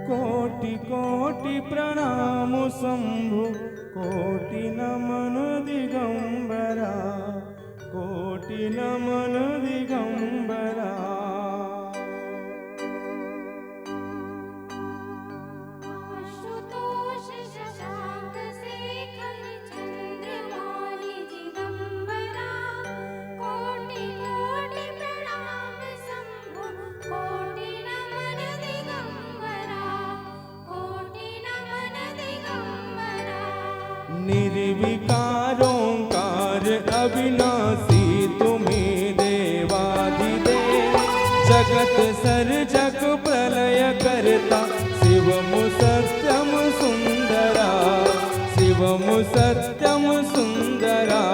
कोटि कोटि प्रणाम शंभु, कोटि नमन दिगंबरा, कोटि नमन दिगंबरा। निर्विकारोंकार अविनाशी तुम्हें देवाधिदेव, जगत सर्जक प्रलय करता शिवम सत्यम सुंदरा, शिवम सत्यम सुंदरा।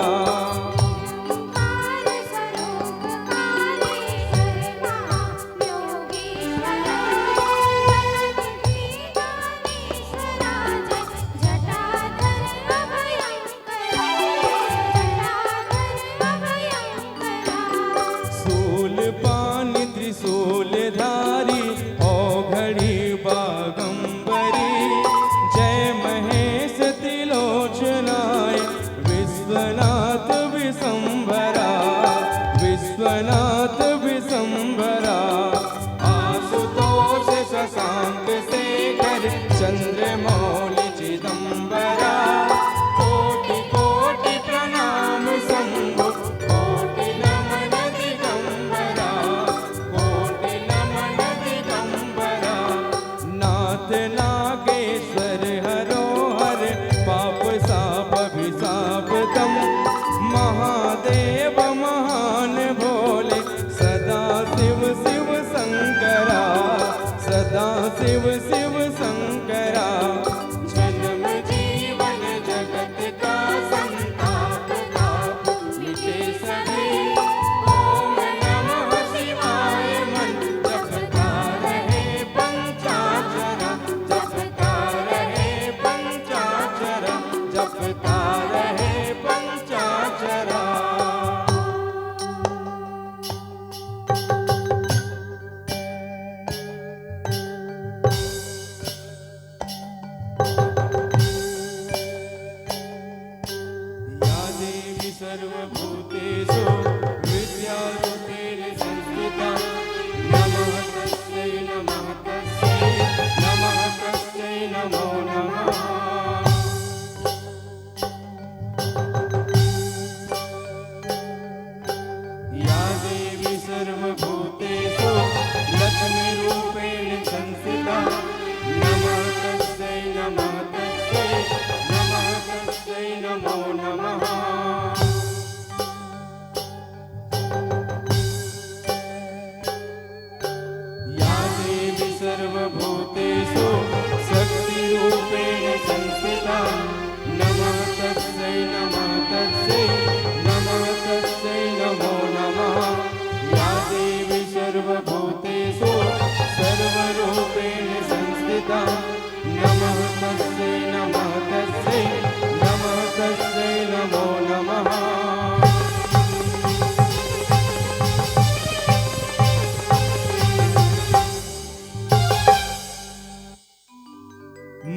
त्रिशूलधारी औघड़ी बागंबरी, जय महेश त्रिलोचनाय विश्वनाथ विशंभरा, विश्वनाथ विशंभरा। आशुतोष शशांक शेखर चंद्रमौलि चिदंबरा, कोटि कोटि प्रणाम शंभु, कोटि नमन दिगंबरा, कोटि नमन दिगंबरा। नाथ नागेश्वर हरो हर पाप साप अभिशाप दम, महादेव महान भोले सदा शिव शिव शंकरा, सदा शिव शिव शंकरा। जन्म जीवन जगत का संताप ताप मिटे सभी, ओम नमः शिवाय मन जपता रहे पंचाक्षरा, जपता रहे पंचाक्षरा, जपता रहे पंचाक्षरा। या देवी सर्वभूतेषु विद्यारूपेण संस्थिता, नमः तस्यै नमः तस्यै, नमः तस्यै नमो नमः। या देवी सर्वभूतेषु लक्ष्मीरूपेण संस्थिता, नमः तस्यै नमः तस्यै, नमः तस्यै नमो नमः। या देवी सर्वभूतेषु शक्तिरूपेण संस्थिता, नमः तस्यै नमः तस्यै, नमः तस्यै नमो नमः। या देवी सर्वभूतेषु सर्वरूपेण संस्थिता, नमः तस्यै नमः तस्यै, नमः तस्यै नमो नमः।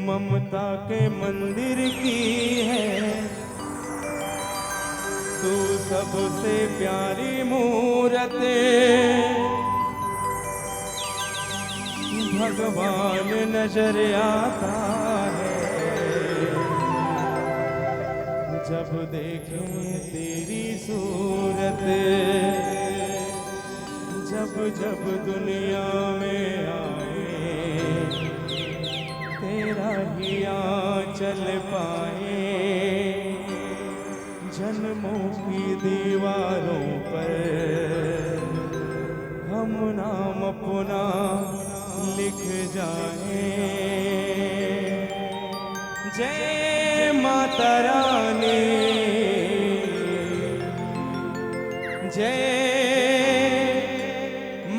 ममता के मंदिर की है तू सबसे प्यारी मूरत, भगवान नजर आता है जब देखें तेरी सूरत। जब जब दुनिया में आए तेरा ही आंचल पाए, जन्मों की दीवारों पर हम नाम अपना लिख जाए। जय माता रानी, जय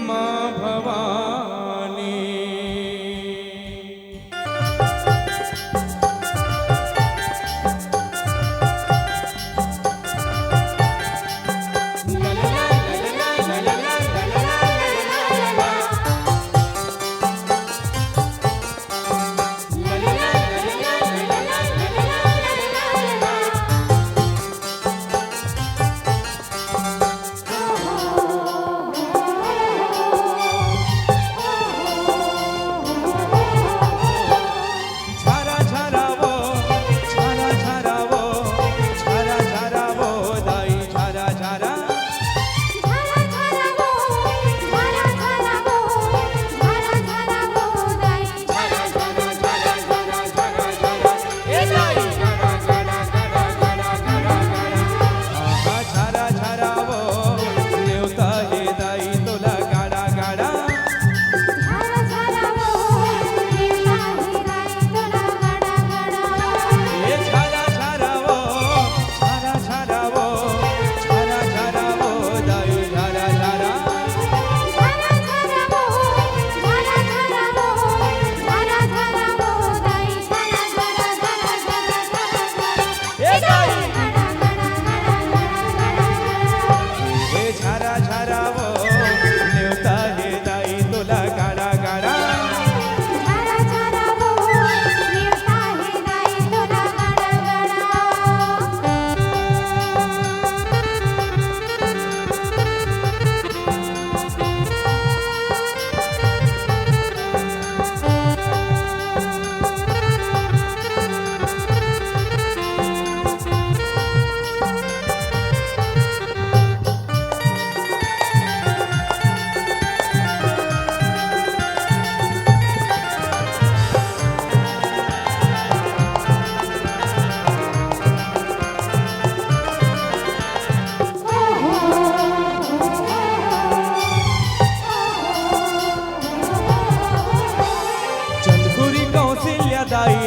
माँ भवानी।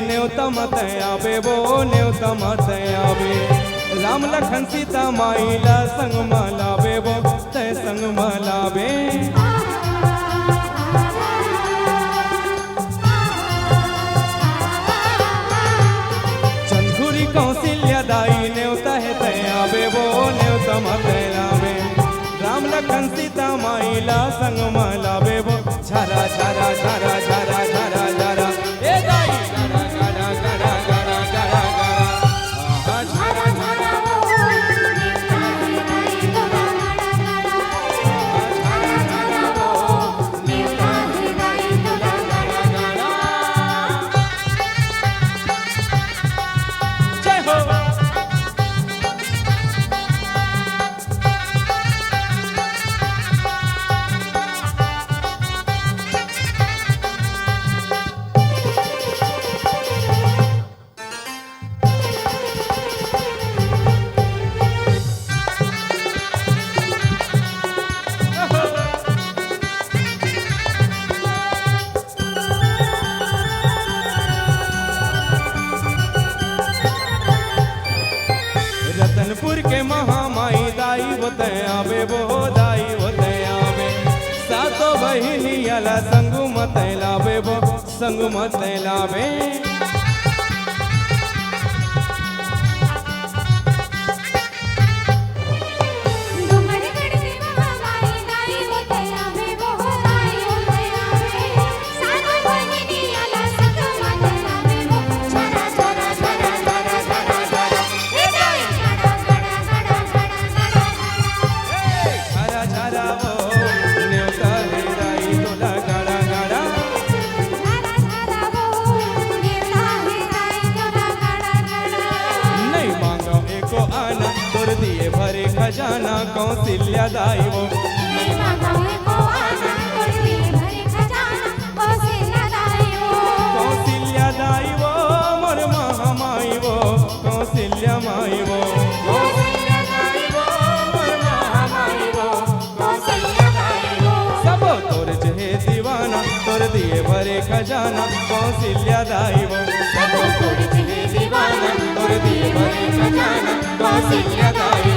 न्योता मत आवे वो न्योता मत आवे राम लखन सीता माइला संग मलावे वो तय संग मलावे चंदुरी कौशल्या दाई न्योता है तय आवे वो न्योता मत आवे राम लखन सीता माइला संग मलावे वो झरा झरा झरा झरा झरा झरा ए दाई झरा झरा झरा झरा झरा झरा झरा झरा वो न्योता है दाई तोला गड़ा गड़ा झरा झरा वो न्योता है दाई तोला गड़ा गड़ा जय हो रतनपुर के महामाई दाई होते आवे वो दाई होते आवे सातो बहिनी अला संग मत लावे वो संग मत लावे डूमरगढ़ के महामाई दाई होते आवे वो दाई होते आवे सातो बहिनी अला संग मत लावे वो झरा झरा झरा झरा झरा झरा ए दाई गड़ा गड़ा गड़ा गड़ा गड़ा झरा झरा वो न्योता है दाई तोला गड़ा गड़ा झरा झरा वो न्योता है दाई तोला गड़ा गड़ा नहीं मांगो एको आना तोर दिए भरे खजाना कौशल्या दाई वो नहीं मांगावे को आना तोड़ दिए भरे खजाना कौशल्या दाई वो कौशल्या दाई वो मोर महामाई वो कौशल्या माई वो कौशल्या दाई वो मोर महामाई वो कौशल्या दाई वो सब तोर जहे दीवाना तोर दिए भरे खजाना कौशल्या दाई वो सब तोड़ दिए दीवाना तोड़ दिए भरे खजाना कौशल्या दाई